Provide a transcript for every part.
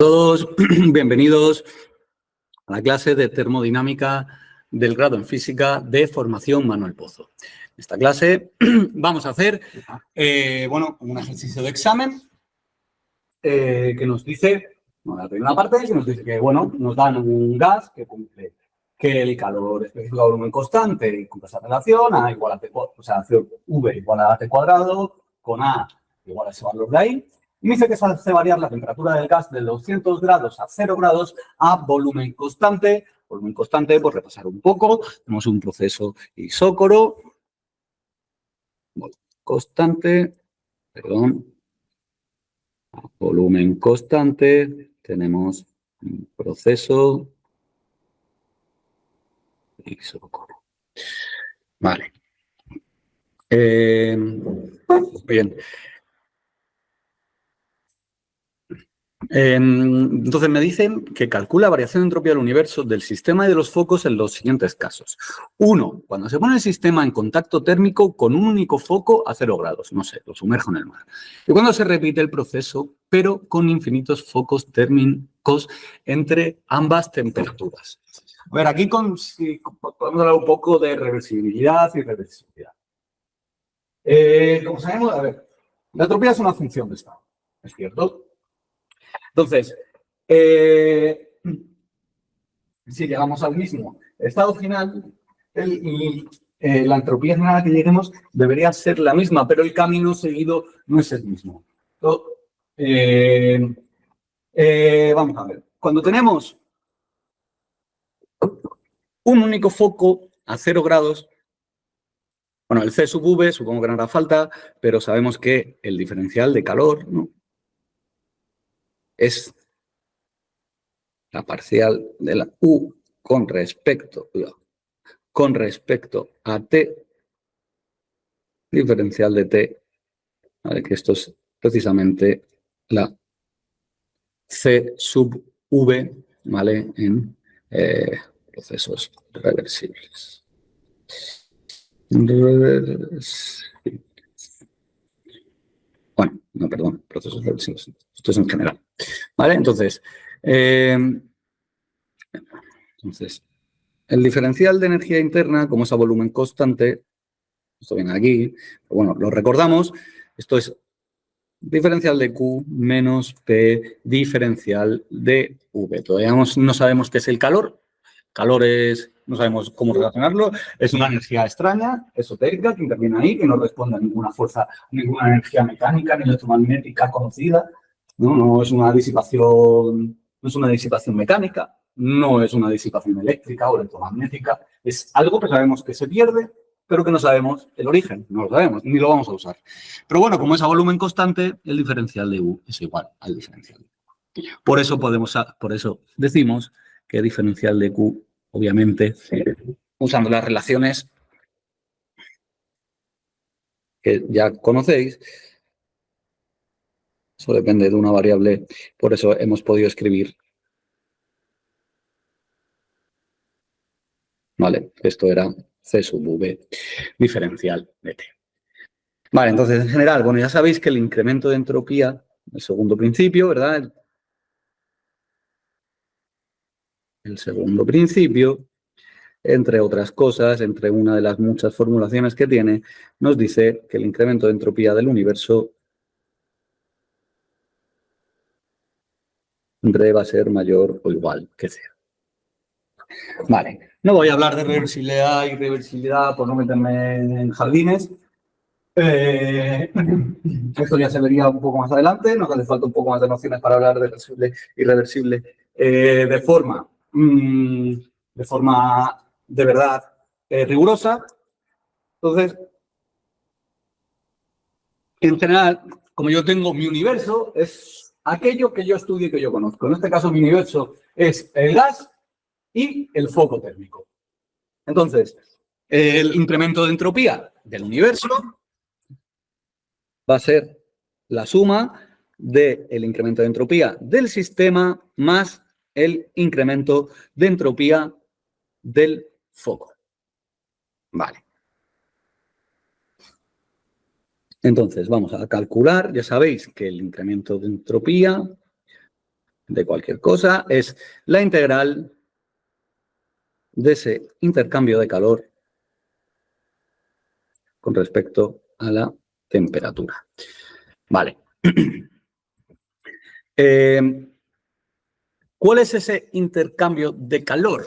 Todos bienvenidos a la clase de termodinámica del grado en física de formación Manuel Pozo. En esta clase vamos a hacer un ejercicio de examen que nos dice, la primera parte que nos dice que nos dan un gas que cumple que el calor específico a volumen constante y cumple esa relación, A igual a T, o sea, V igual a T cuadrado, con A igual a ese valor de ahí. Y me dice que se hace variar la temperatura del gas de 200 grados a 0 grados a volumen constante. Volumen constante, por repasar un poco, tenemos un proceso isócoro. Constante, perdón. Volumen constante, tenemos un proceso isócoro. Vale. Bien. Entonces me dicen que calcula la variación de entropía del universo del sistema y de los focos en los siguientes casos. 1. Cuando se pone el sistema en contacto térmico con un único foco a 0 grados. No sé, lo sumerjo en el mar. Y cuando se repite el proceso, pero con infinitos focos térmicos entre ambas temperaturas. A ver, aquí podemos hablar un poco de reversibilidad y reversibilidad. Como sabemos, a ver, la entropía es una función de estado, ¿es cierto? Entonces, si llegamos al mismo estado final, la entropía general a la que lleguemos debería ser la misma, pero el camino seguido no es el mismo. Vamos a ver. Cuando tenemos un único foco a 0 grados, bueno, el C sub V supongo que no hará falta, pero sabemos que el diferencial de calor, ¿no?, es la parcial de la U con respecto a T, diferencial de T, ¿vale?, que esto es precisamente la C sub V, ¿vale?, en procesos reversibles. Bueno, no, perdón, procesos reversibles. Esto es en general. ¿Vale? Entonces, el diferencial de energía interna, como es a volumen constante, esto viene aquí, pero bueno, lo recordamos, esto es diferencial de Q menos P diferencial de V. Todavía no sabemos qué es el calor. Calor no sabemos cómo relacionarlo. Es una energía extraña, esotérica, que interviene ahí, que no responde a ninguna fuerza, ninguna energía mecánica ni electromagnética conocida. No es una disipación mecánica, no es una disipación eléctrica o electromagnética. Es algo que sabemos que se pierde, pero que no sabemos el origen, no lo sabemos, ni lo vamos a usar. Pero bueno, como es a volumen constante, el diferencial de U es igual al diferencial de U. Por eso decimos que el diferencial de Q, obviamente, usando las relaciones que ya conocéis, eso depende de una variable, por eso hemos podido escribir, ¿vale? Esto era C sub V diferencial de T. Vale, entonces, en general, bueno, ya sabéis que el incremento de entropía, el segundo principio, ¿verdad? El segundo principio, entre otras cosas, entre una de las muchas formulaciones que tiene, nos dice que el incremento de entropía del universo va a ser mayor o igual que cero. Vale, no voy a hablar de reversibilidad y reversibilidad por no meterme en jardines. Esto ya se vería un poco más adelante, nos hace falta un poco más de nociones para hablar de reversible y irreversible de forma de verdad rigurosa. Entonces, en general, como yo tengo mi universo, es aquello que yo estudio y que yo conozco. En este caso, mi universo es el gas y el foco térmico. Entonces, el incremento de entropía del universo va a ser la suma del incremento de entropía del sistema más el incremento de entropía del foco. Vale. Entonces, vamos a calcular. Ya sabéis que el incremento de entropía de cualquier cosa es la integral de ese intercambio de calor con respecto a la temperatura. Vale. ¿Cuál es ese intercambio de calor?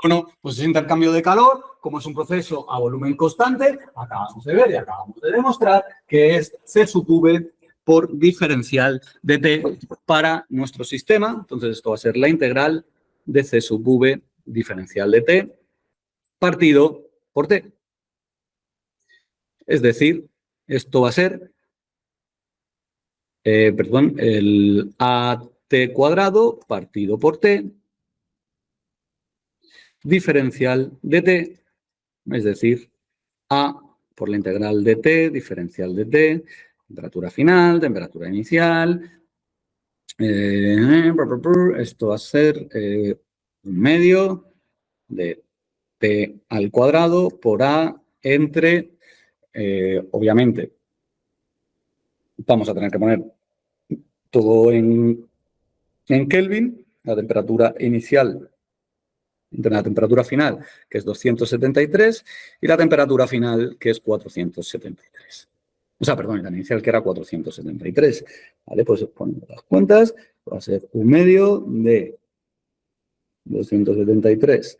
Bueno, pues ese intercambio de calor, como es un proceso a volumen constante, acabamos de ver y acabamos de demostrar que es C sub V por diferencial de T para nuestro sistema. Entonces, esto va a ser la integral de C sub V diferencial de T partido por T. Es decir, esto va a ser, el AT cuadrado partido por T diferencial de T, es decir, A por la integral de T, diferencial de T, temperatura final, temperatura inicial. Esto va a ser un medio de T al cuadrado por A entre, obviamente, vamos a tener que poner todo en Kelvin, la temperatura inicial entre la temperatura final, que es 273, y la temperatura final, que es 473. O sea, perdón, la inicial que era 473. ¿Vale? Pues ponemos las cuentas, va a ser un medio de 273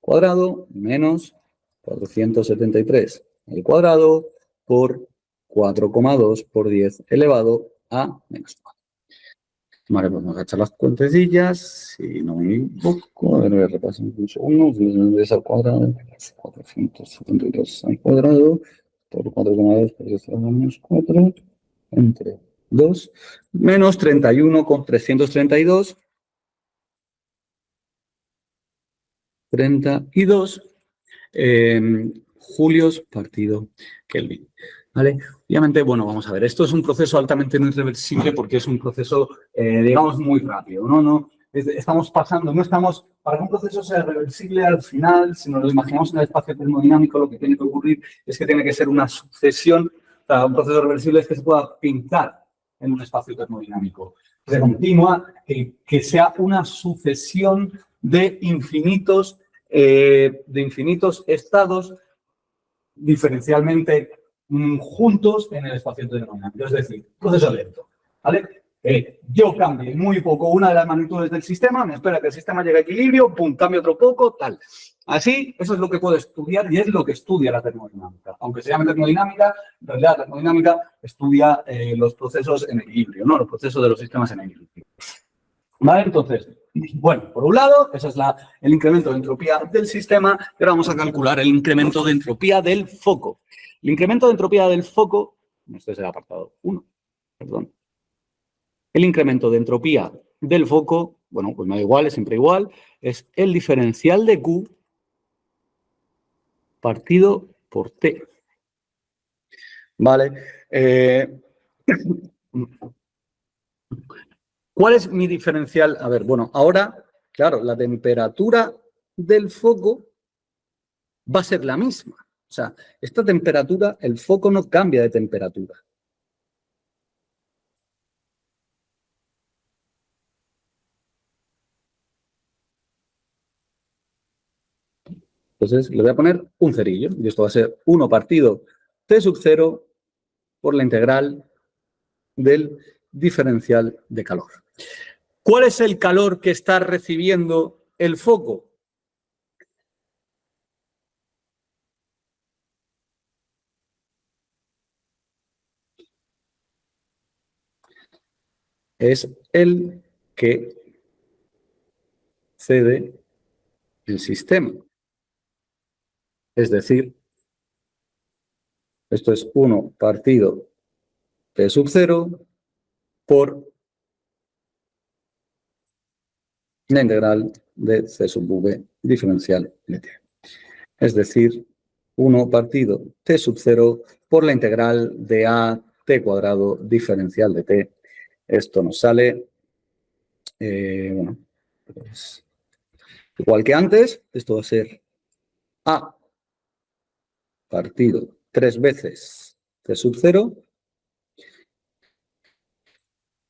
cuadrado menos 473 al cuadrado por 4,2 por 10 elevado a menos 4. Vale, pues vamos a echar las cuentecillas. Si no me equivoco, a ver, voy a repasar un segundo. 10 al cuadrado, 472 al cuadrado, por 4,2 por 10 a menos 4, entre 2, menos 31 con 332, 32 julios partido Kelvin. ¿Vale? Obviamente, bueno, vamos a ver, esto es un proceso altamente no irreversible porque es un proceso, digamos, muy rápido, ¿no? Estamos pasando, no estamos, para que un proceso sea reversible al final, si nos lo imaginamos en el espacio termodinámico, lo que tiene que ocurrir es que tiene que ser una sucesión, o sea, un proceso reversible es que se pueda pintar en un espacio termodinámico, que se continúa, que sea una sucesión de infinitos estados diferencialmente juntos en el espacio termodinámico. Es decir, proceso lento. ¿Vale? Yo cambio muy poco una de las magnitudes del sistema, me espera que el sistema llegue a equilibrio, pum, cambio otro poco, tal. Así, eso es lo que puedo estudiar y es lo que estudia la termodinámica. Aunque se llame termodinámica, en realidad la termodinámica estudia los procesos en equilibrio, ¿no? Los procesos de los sistemas en equilibrio. ¿Vale? Entonces, bueno, por un lado, ese es el incremento de entropía del sistema, y ahora vamos a calcular el incremento de entropía del foco. El incremento de entropía del foco, este es el apartado 1, perdón. El incremento de entropía del foco, bueno, pues me da igual, es siempre igual, es el diferencial de Q partido por T. ¿Vale? ¿Cuál es mi diferencial? A ver, bueno, ahora, claro, la temperatura del foco va a ser la misma. O sea, esta temperatura, el foco no cambia de temperatura. Entonces, le voy a poner un cerillo. Y esto va a ser 1 partido T sub 0 por la integral del diferencial de calor. ¿Cuál es el calor que está recibiendo el foco? Es el que cede el sistema. Es decir, esto es 1 partido T sub 0 por la integral de C sub V diferencial de T. Es decir, 1 partido T sub 0 por la integral de A T cuadrado diferencial de T. Esto nos sale, bueno, pues, igual que antes, esto va a ser A partido 3 veces T sub 0,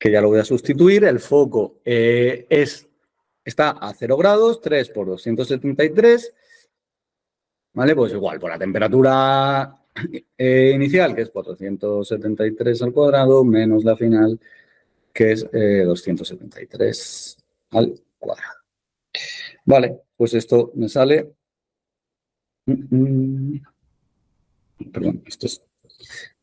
que ya lo voy a sustituir. El foco está a 0 grados, 3 por 273. ¿Vale? Pues igual, por la temperatura inicial, que es 473 al cuadrado, menos la final, que es 273 al cuadrado. Vale, pues esto me sale... Perdón, esto es...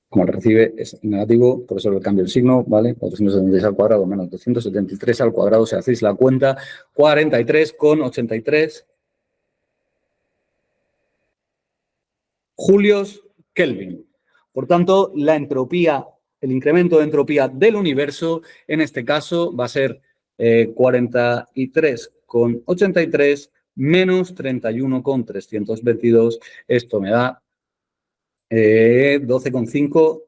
Como el recibe es negativo, por eso le cambio el signo, ¿vale? 476 al cuadrado menos 273 al cuadrado, si hacéis la cuenta, 43,83 julios Kelvin. Por tanto, la entropía, el incremento de entropía del universo, en este caso, va a ser 43,83 menos 31,322. Esto me da 12,5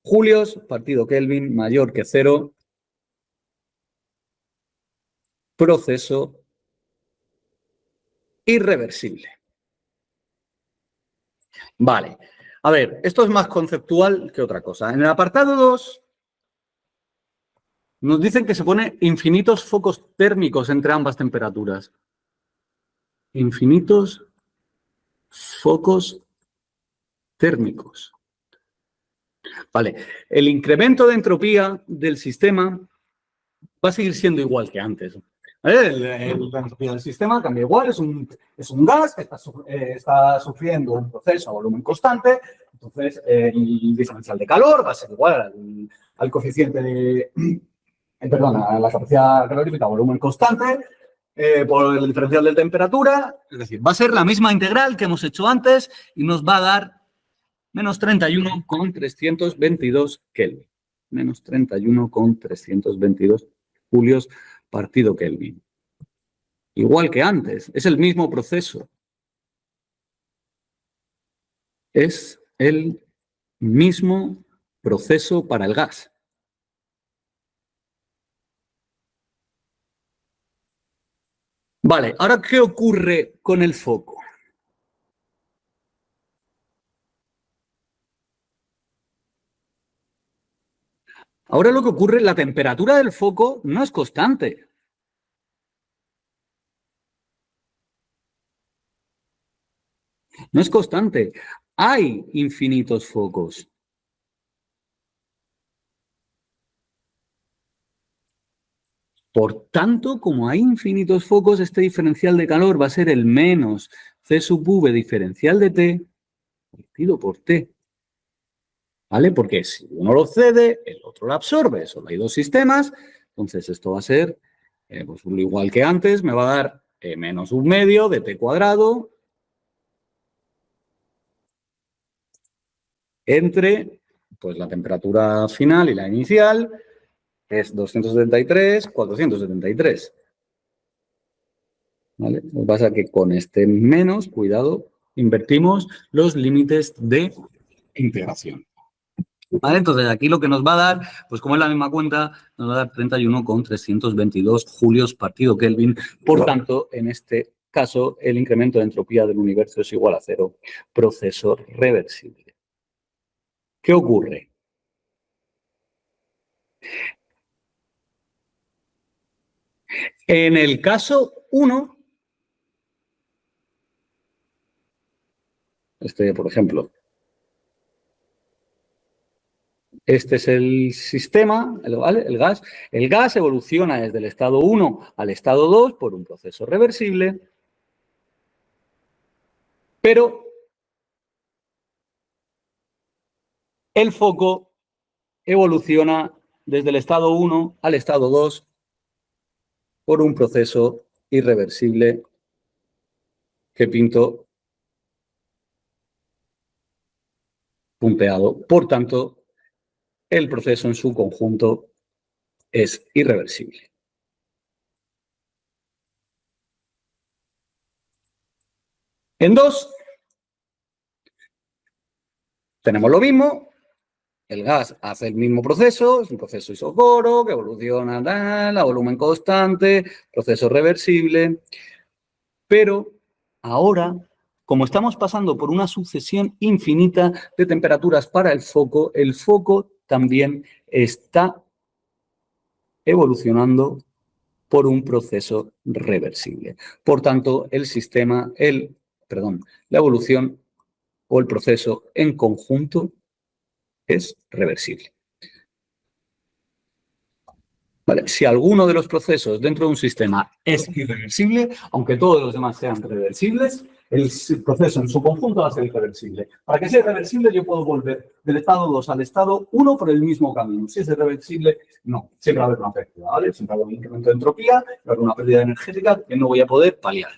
julios, partido Kelvin mayor que 0, proceso irreversible. Vale. A ver, esto es más conceptual que otra cosa. En el apartado 2 nos dicen que se pone infinitos focos térmicos entre ambas temperaturas. Infinitos focos térmicos. Vale. El incremento de entropía del sistema va a seguir siendo igual que antes. ¿Vale? La entropía del sistema cambia igual, es un gas que está sufriendo un proceso a volumen constante, entonces el diferencial de calor va a ser igual al coeficiente de, a la capacidad calorífica a volumen constante por el diferencial de temperatura, es decir, va a ser la misma integral que hemos hecho antes y nos va a dar menos 31,322 Kelvin. Menos 31,322 julios partido Kelvin. Igual que antes, es el mismo proceso. Es el mismo proceso para el gas. Vale, ahora, ¿qué ocurre con el foco? Ahora lo que ocurre, la temperatura del foco no es constante. No es constante. Hay infinitos focos. Por tanto, como hay infinitos focos, este diferencial de calor va a ser el menos C sub V diferencial de T partido por T. ¿Vale? Porque si uno lo cede, el otro lo absorbe. Solo hay dos sistemas. Entonces, esto va a ser, pues, igual que antes, me va a dar menos un medio de T cuadrado entre pues, la temperatura final y la inicial, que es 273, 473. ¿Vale? Lo que pasa es que con este menos, cuidado, invertimos los límites de integración. ¿Vale? Entonces, aquí lo que nos va a dar, pues como es la misma cuenta, nos va a dar 31,322 julios partido Kelvin. Por tanto, en este caso, el incremento de entropía del universo es igual a 0. Proceso reversible. ¿Qué ocurre? En el caso 1, por ejemplo, este es el sistema, ¿vale? El gas. El gas evoluciona desde el estado 1 al estado 2 por un proceso reversible, pero el foco evoluciona desde el estado 1 al estado 2 por un proceso irreversible que pinto punteado. Por tanto, el proceso en su conjunto es irreversible. En 2, tenemos lo mismo. El gas hace el mismo proceso, es un proceso isocoro que evoluciona a volumen constante, proceso reversible. Pero ahora, como estamos pasando por una sucesión infinita de temperaturas para el foco también está evolucionando por un proceso reversible. Por tanto, la evolución o el proceso en conjunto es reversible. ¿Vale? Si alguno de los procesos dentro de un sistema es irreversible, aunque todos los demás sean reversibles, el proceso en su conjunto va a ser irreversible. Para que sea irreversible, yo puedo volver del estado 2 al estado 1 por el mismo camino. Si es irreversible, no. Siempre va a haber una pérdida, ¿vale? Siempre va a haber un incremento de entropía, va a haber una pérdida energética que no voy a poder paliar.